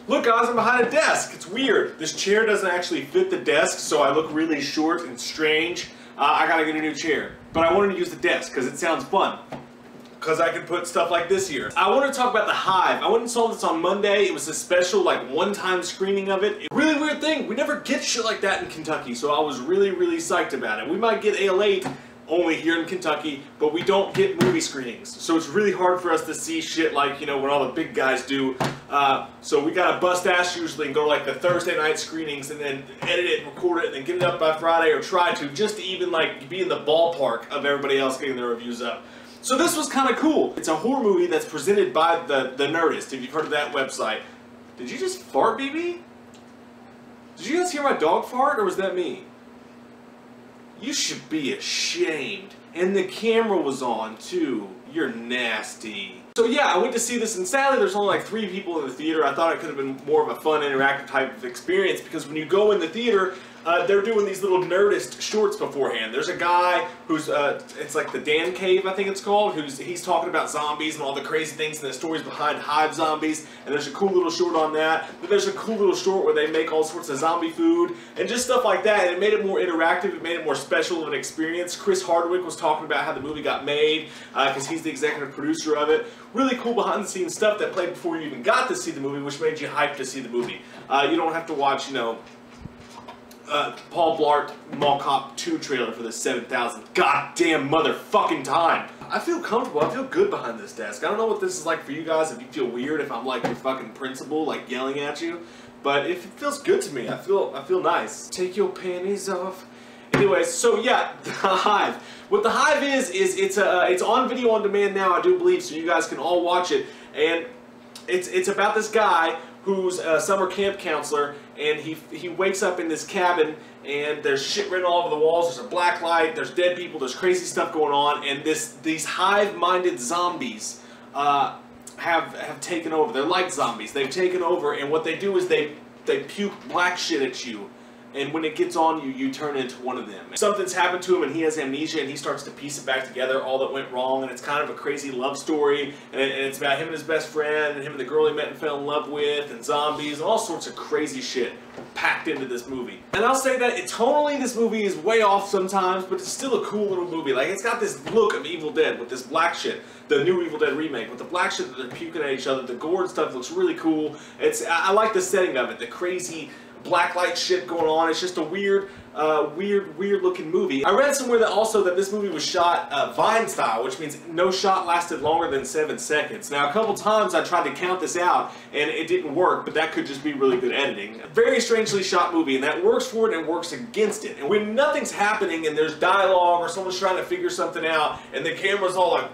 Look guys, I'm behind a desk. It's weird. This chair doesn't actually fit the desk, so I look really short and strange. I gotta get a new chair. But I wanted to use the desk because it sounds fun. Because I can put stuff like this here. I want to talk about the Hive. I went and saw this on Monday. It was a special, like, one-time screening of it. Really weird thing. We never get shit like that in Kentucky, so I was really, really psyched about it. We might get AL8 only here in Kentucky, but we don't get movie screenings. So it's really hard for us to see shit like, you know, what all the big guys do. So we gotta bust ass usually and go to like the Thursday night screenings and then edit it and record it and then get it up by Friday, or try to, just to even like be in the ballpark of everybody else getting their reviews up. So this was kind of cool. It's a horror movie that's presented by the Nerdist, if you've heard of that website. Did you just fart, BB? Did you guys hear my dog fart, or was that me? You should be ashamed. And the camera was on, too. You're nasty. So yeah, I went to see this, and sadly there's only like 3 people in the theater. I thought it could have been more of a fun, interactive type of experience, because when you go in the theater, they're doing these little Nerdist shorts beforehand. There's a guy who's, it's like the Dan Cave, I think it's called, he's talking about zombies and all the crazy things and the stories behind Hive zombies, and there's a cool little short on that. But there's a cool little short where they make all sorts of zombie food and just stuff like that, and it made it more interactive, it made it more special of an experience. Chris Hardwick was talking about how the movie got made, because he's the executive producer of it. Really cool behind the scenes stuff that played before you even got to see the movie, which made you hyped to see the movie. You don't have to watch, you know, Paul Blart Mall Cop 2 trailer for the 7,000th goddamn motherfucking time. I feel comfortable, I feel good behind this desk. I don't know what this is like for you guys, if you feel weird, if I'm like your fucking principal, like yelling at you. But if it feels good to me, I feel nice. Take your panties off. Anyways, so yeah, the Hive. What the Hive is it's on video on demand now, I do believe, so you guys can all watch it. And it's about this guy who's a summer camp counselor, and he wakes up in this cabin, and there's shit written all over the walls, there's a black light, there's dead people, there's crazy stuff going on, and these hive-minded zombies have taken over. They're like zombies. They've taken over, and what they do is they puke black shit at you. And when it gets on you, you turn into one of them. Something's happened to him and he has amnesia, and he starts to piece it back together, all that went wrong, and it's kind of a crazy love story, and it's about him and his best friend, and him and the girl he met and fell in love with, and zombies, and all sorts of crazy shit packed into this movie. And I'll say that tonally this movie is way off sometimes, but it's still a cool little movie. Like, it's got this look of Evil Dead with this black shit, the new Evil Dead remake, with the black shit that they're puking at each other. The gore and stuff looks really cool. I like the setting of it, the crazy blacklight shit going on. It's just a weird looking movie. I read somewhere that also that this movie was shot Vine style, which means no shot lasted longer than 7 seconds. Now, a couple times I tried to count this out and it didn't work, but that could just be really good editing. A very strangely shot movie, and that works for it and works against it. And when nothing's happening and there's dialogue or someone's trying to figure something out and the camera's all like,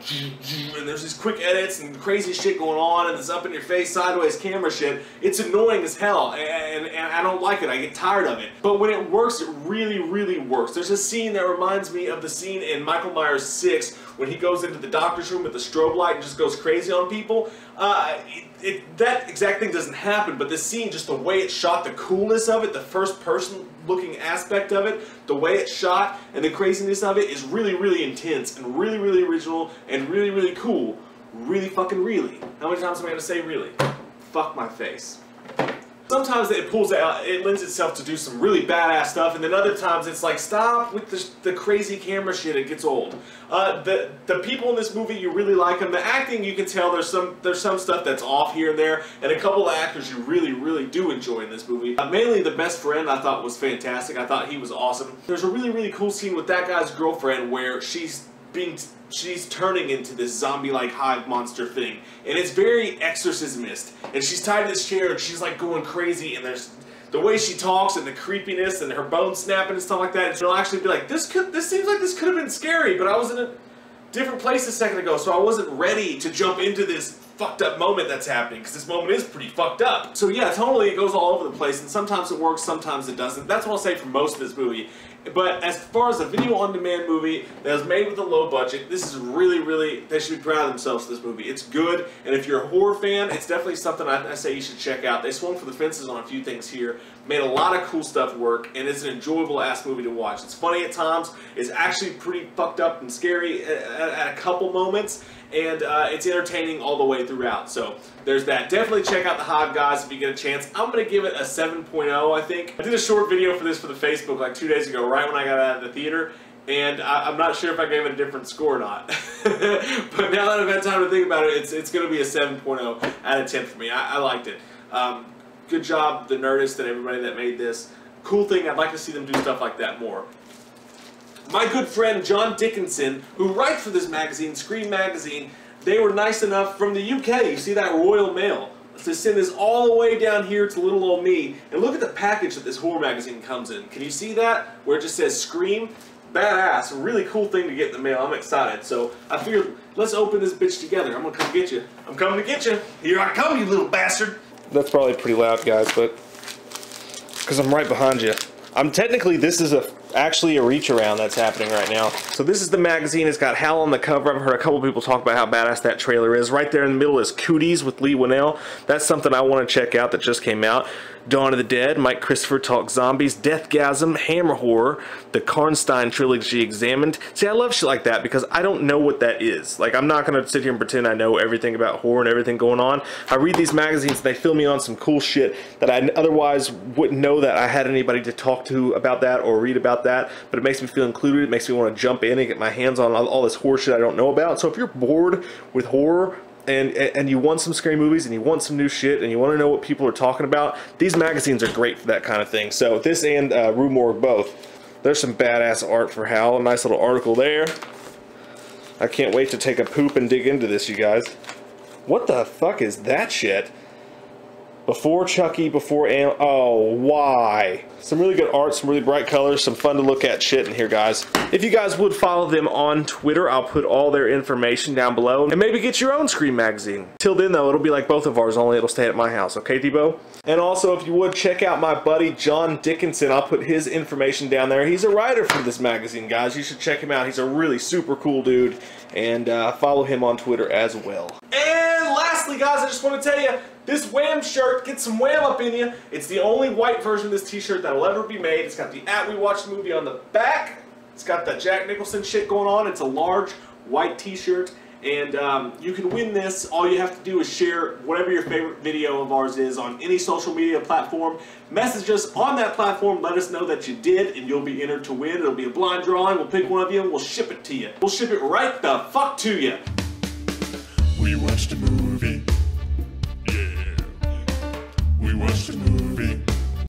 and there's these quick edits and crazy shit going on and this up in your face sideways camera shit, it's annoying as hell, and I don't like it. I get tired of it. But when it works, it really works. There's a scene that reminds me of the scene in Michael Myers 6 when he goes into the doctor's room with the strobe light and just goes crazy on people. That exact thing doesn't happen, but this scene, just the way it's shot, the coolness of it, the first person looking aspect of it, the way it's shot, and the craziness of it is really intense and really original and really cool. Really fucking really. How many times am I going to say really? Fuck my face. Sometimes it pulls out, it lends itself to do some really badass stuff, and then other times it's like, stop with the crazy camera shit, it gets old. The people in this movie, you really like them. The acting, you can tell there's some stuff that's off here and there, and a couple of actors you really do enjoy in this movie. Mainly the best friend I thought was fantastic. I thought he was awesome. There's a really cool scene with that guy's girlfriend where she's turning into this zombie-like hive monster thing, and it's very Exorcismist, and she's tied to this chair and she's like going crazy, and there's the way she talks and the creepiness and her bones snapping and stuff like that, and she'll actually be like, this seems like this could have been scary, but I was in a different place a second ago, so I wasn't ready to jump into this fucked up moment that's happening, because this moment is pretty fucked up. So yeah, totally, it goes all over the place, and sometimes it works, sometimes it doesn't. That's what I'll say for most of this movie. But as far as a video-on-demand movie that was made with a low budget, this is really, they should be proud of themselves for this movie. It's good, and if you're a horror fan, it's definitely something I say you should check out. They swung for the fences on a few things here, made a lot of cool stuff work, and it's an enjoyable-ass movie to watch. It's funny at times, it's actually pretty fucked up and scary at a couple moments, and it's entertaining all the way throughout. So there's that. Definitely check out the Hive, guys, if you get a chance. I'm going to give it a 7.0, I think. I did a short video for this for the Facebook like 2 days ago, right when I got out of the theater, and I'm not sure if I gave it a different score or not. But now that I've had time to think about it, it's going to be a 7.0 out of 10 for me. I liked it. Good job, the Nerdist and everybody that made this. Cool thing, I'd like to see them do stuff like that more. My good friend John Dickinson, who writes for this magazine, Scream Magazine, they were nice enough from the UK, you see that Royal Mail, to send this all the way down here to little old me. And look at the package that this horror magazine comes in. Can you see that? Where it just says Scream? Badass. A really cool thing to get in the mail. I'm excited. So I figured, let's open this bitch together. I'm going to come get you. I'm coming to get you. Here I come, you little bastard. That's probably pretty loud, guys, but because I'm right behind you. Technically, this is actually a reach around that's happening right now. So this is the magazine. It's got Hal on the cover. I've heard a couple people talk about how badass that trailer is. Right there in the middle is Cooties with Lee Winnell. That's something I want to check out that just came out. Dawn of the Dead, Mike Christopher Talks Zombies, Deathgasm, Hammer Horror, the Karnstein Trilogy Examined. See, I love shit like that because I don't know what that is. Like, I'm not going to sit here and pretend I know everything about horror and everything going on. I read these magazines and they fill me on some cool shit that I otherwise wouldn't know that I had anybody to talk to about that or read about that. But it makes me feel included. It makes me want to jump in and get my hands on all this horror shit I don't know about. So if you're bored with horror, and you want some scary movies and you want some new shit and you want to know what people are talking about, these magazines are great for that kind of thing. So this and Rue Morgue both. There's some badass art for Hal. A nice little article there. I can't wait to take a poop and dig into this, you guys. What the fuck is that shit? Before Chucky, before oh, why? Some really good art, some really bright colors, some fun to look at shit in here, guys. If you guys would follow them on Twitter, I'll put all their information down below. And maybe get your own Scream magazine. Till then, though, it'll be like both of ours, only it'll stay at my house. Okay, Debo? And also, if you would, check out my buddy, John Dickinson. I'll put his information down there. He's a writer for this magazine, guys. You should check him out. He's a really super cool dude. And follow him on Twitter as well. And lastly, guys, I just want to tell you, this WWAM shirt, get some WWAM up in you. It's the only white version of this t-shirt that'll ever be made. It's got the We Watched the Movie on the back. It's got the Jack Nicholson shit going on. It's a large white t-shirt. And you can win this. All you have to do is share whatever your favorite video of ours is on any social media platform. Message us on that platform. Let us know that you did, and you'll be entered to win. It'll be a blind drawing. We'll pick one of you, and we'll ship it to you. We'll ship it right the fuck to you. We watched a movie.